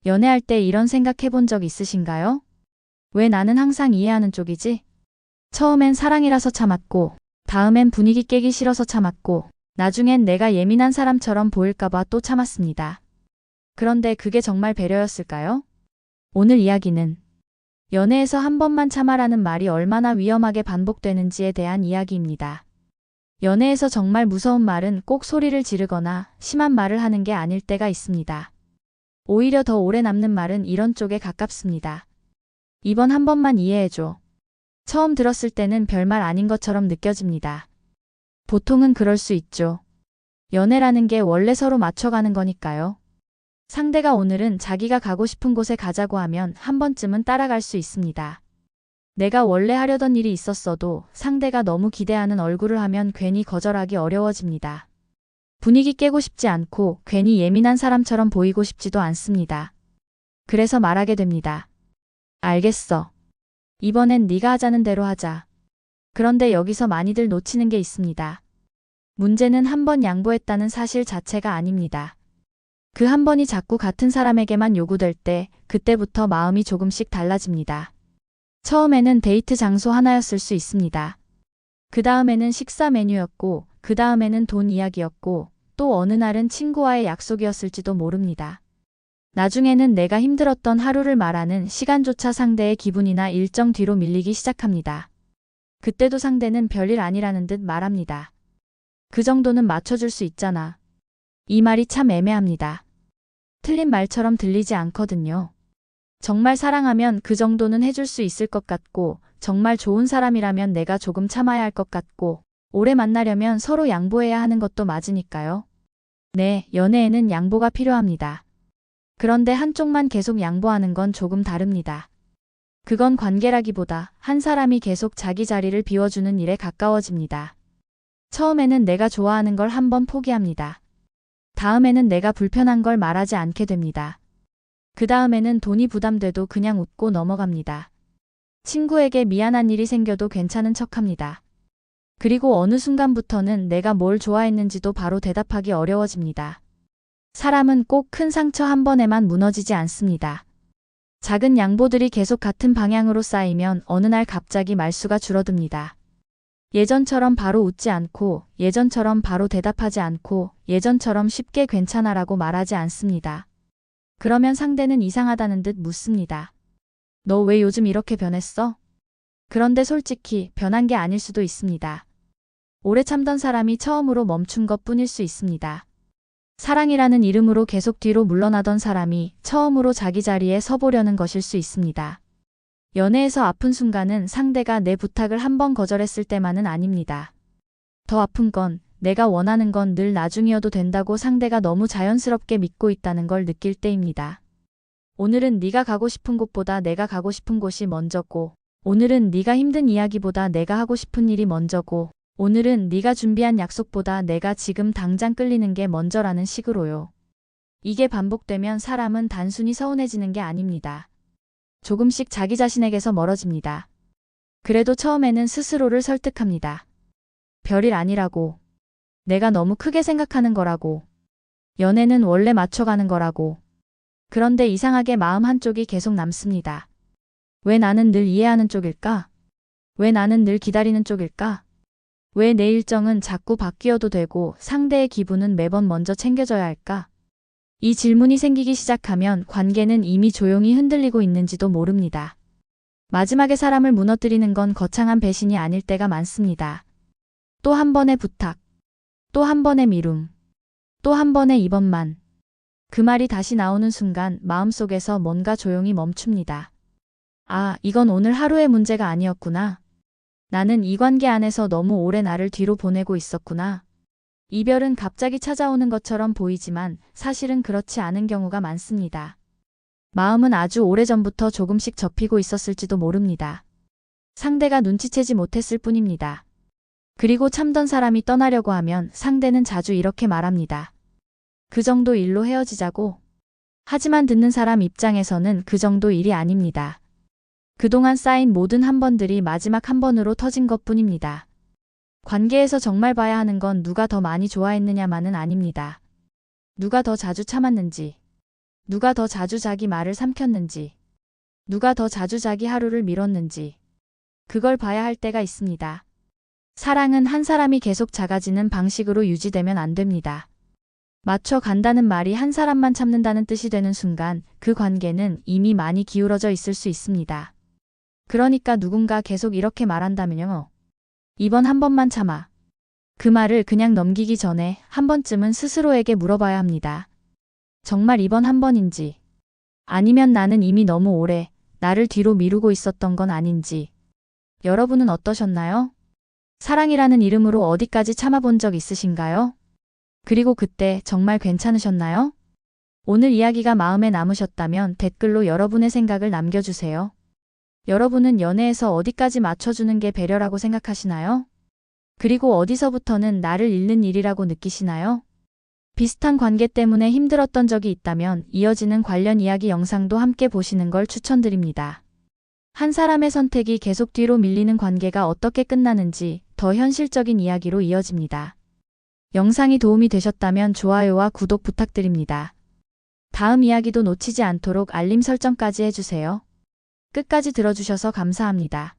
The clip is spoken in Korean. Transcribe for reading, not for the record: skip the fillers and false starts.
연애할 때 이런 생각 해본 적 있으신가요? 왜 나는 항상 이해하는 쪽이지? 처음엔 사랑이라서 참았고, 다음엔 분위기 깨기 싫어서 참았고, 나중엔 내가 예민한 사람처럼 보일까봐 또 참았습니다. 그런데 그게 정말 배려였을까요? 오늘 이야기는 연애에서 한 번만 참아라는 말이 얼마나 위험하게 반복되는지에 대한 이야기입니다. 연애에서 정말 무서운 말은 꼭 소리를 지르거나 심한 말을 하는 게 아닐 때가 있습니다. 오히려 더 오래 남는 말은 이런 쪽에 가깝습니다. 이번 한 번만 이해해줘. 처음 들었을 때는 별말 아닌 것처럼 느껴집니다. 보통은 그럴 수 있죠. 연애라는 게 원래 서로 맞춰가는 거니까요. 상대가 오늘은 자기가 가고 싶은 곳에 가자고 하면 한 번쯤은 따라갈 수 있습니다. 내가 원래 하려던 일이 있었어도 상대가 너무 기대하는 얼굴을 하면 괜히 거절하기 어려워집니다. 분위기 깨고 싶지 않고 괜히 예민한 사람처럼 보이고 싶지도 않습니다. 그래서 말하게 됩니다. 알겠어. 이번엔 네가 하자는 대로 하자. 그런데 여기서 많이들 놓치는 게 있습니다. 문제는 한 번 양보했다는 사실 자체가 아닙니다. 그 한 번이 자꾸 같은 사람에게만 요구될 때 그때부터 마음이 조금씩 달라집니다. 처음에는 데이트 장소 하나였을 수 있습니다. 그 다음에는 식사 메뉴였고 그 다음에는 돈 이야기였고 또 어느 날은 친구와의 약속이었을지도 모릅니다. 나중에는 내가 힘들었던 하루를 말하는 시간조차 상대의 기분이나 일정 뒤로 밀리기 시작합니다. 그때도 상대는 별일 아니라는 듯 말합니다. 그 정도는 맞춰줄 수 있잖아. 이 말이 참 애매합니다. 틀린 말처럼 들리지 않거든요. 정말 사랑하면 그 정도는 해줄 수 있을 것 같고 정말 좋은 사람이라면 내가 조금 참아야 할 것 같고 오래 만나려면 서로 양보해야 하는 것도 맞으니까요. 네, 연애에는 양보가 필요합니다. 그런데 한쪽만 계속 양보하는 건 조금 다릅니다. 그건 관계라기보다 한 사람이 계속 자기 자리를 비워주는 일에 가까워집니다. 처음에는 내가 좋아하는 걸 한번 포기합니다. 다음에는 내가 불편한 걸 말하지 않게 됩니다. 그 다음에는 돈이 부담돼도 그냥 웃고 넘어갑니다. 친구에게 미안한 일이 생겨도 괜찮은 척합니다. 그리고 어느 순간부터는 내가 뭘 좋아했는지도 바로 대답하기 어려워집니다. 사람은 꼭 큰 상처 한 번에만 무너지지 않습니다. 작은 양보들이 계속 같은 방향으로 쌓이면 어느 날 갑자기 말수가 줄어듭니다. 예전처럼 바로 웃지 않고, 예전처럼 바로 대답하지 않고, 예전처럼 쉽게 괜찮아라고 말하지 않습니다. 그러면 상대는 이상하다는 듯 묻습니다. 너 왜 요즘 이렇게 변했어? 그런데 솔직히 변한 게 아닐 수도 있습니다. 오래 참던 사람이 처음으로 멈춘 것 뿐일 수 있습니다. 사랑이라는 이름으로 계속 뒤로 물러나던 사람이 처음으로 자기 자리에 서보려는 것일 수 있습니다. 연애에서 아픈 순간은 상대가 내 부탁을 한 번 거절했을 때만은 아닙니다. 더 아픈 건 내가 원하는 건 늘 나중이어도 된다고 상대가 너무 자연스럽게 믿고 있다는 걸 느낄 때입니다. 오늘은 네가 가고 싶은 곳보다 내가 가고 싶은 곳이 먼저고, 오늘은 네가 힘든 이야기보다 내가 하고 싶은 일이 먼저고, 오늘은 네가 준비한 약속보다 내가 지금 당장 끌리는 게 먼저라는 식으로요. 이게 반복되면 사람은 단순히 서운해지는 게 아닙니다. 조금씩 자기 자신에게서 멀어집니다. 그래도 처음에는 스스로를 설득합니다. 별일 아니라고. 내가 너무 크게 생각하는 거라고. 연애는 원래 맞춰가는 거라고. 그런데 이상하게 마음 한쪽이 계속 남습니다. 왜 나는 늘 이해하는 쪽일까? 왜 나는 늘 기다리는 쪽일까? 왜 내 일정은 자꾸 바뀌어도 되고 상대의 기분은 매번 먼저 챙겨져야 할까? 이 질문이 생기기 시작하면 관계는 이미 조용히 흔들리고 있는지도 모릅니다. 마지막에 사람을 무너뜨리는 건 거창한 배신이 아닐 때가 많습니다. 또 한 번의 부탁, 또 한 번의 미움, 또 한 번의 이번만. 그 말이 다시 나오는 순간 마음속에서 뭔가 조용히 멈춥니다. 아, 이건 오늘 하루의 문제가 아니었구나. 나는 이 관계 안에서 너무 오래 나를 뒤로 보내고 있었구나. 이별은 갑자기 찾아오는 것처럼 보이지만 사실은 그렇지 않은 경우가 많습니다. 마음은 아주 오래전부터 조금씩 접히고 있었을지도 모릅니다. 상대가 눈치채지 못했을 뿐입니다. 그리고 참던 사람이 떠나려고 하면 상대는 자주 이렇게 말합니다. 그 정도 일로 헤어지자고. 하지만 듣는 사람 입장에서는 그 정도 일이 아닙니다. 그동안 쌓인 모든 한 번들이 마지막 한 번으로 터진 것뿐입니다. 관계에서 정말 봐야 하는 건 누가 더 많이 좋아했느냐만은 아닙니다. 누가 더 자주 참았는지, 누가 더 자주 자기 말을 삼켰는지, 누가 더 자주 자기 하루를 미뤘는지, 그걸 봐야 할 때가 있습니다. 사랑은 한 사람이 계속 작아지는 방식으로 유지되면 안 됩니다. 맞춰 간다는 말이 한 사람만 참는다는 뜻이 되는 순간 그 관계는 이미 많이 기울어져 있을 수 있습니다. 그러니까 누군가 계속 이렇게 말한다면요. 이번 한 번만 참아. 그 말을 그냥 넘기기 전에 한 번쯤은 스스로에게 물어봐야 합니다. 정말 이번 한 번인지, 아니면 나는 이미 너무 오래 나를 뒤로 미루고 있었던 건 아닌지. 여러분은 어떠셨나요? 사랑이라는 이름으로 어디까지 참아본 적 있으신가요? 그리고 그때 정말 괜찮으셨나요? 오늘 이야기가 마음에 남으셨다면 댓글로 여러분의 생각을 남겨주세요. 여러분은 연애에서 어디까지 맞춰주는 게 배려라고 생각하시나요? 그리고 어디서부터는 나를 잃는 일이라고 느끼시나요? 비슷한 관계 때문에 힘들었던 적이 있다면 이어지는 관련 이야기 영상도 함께 보시는 걸 추천드립니다. 한 사람의 선택이 계속 뒤로 밀리는 관계가 어떻게 끝나는지 더 현실적인 이야기로 이어집니다. 영상이 도움이 되셨다면 좋아요와 구독 부탁드립니다. 다음 이야기도 놓치지 않도록 알림 설정까지 해주세요. 끝까지 들어주셔서 감사합니다.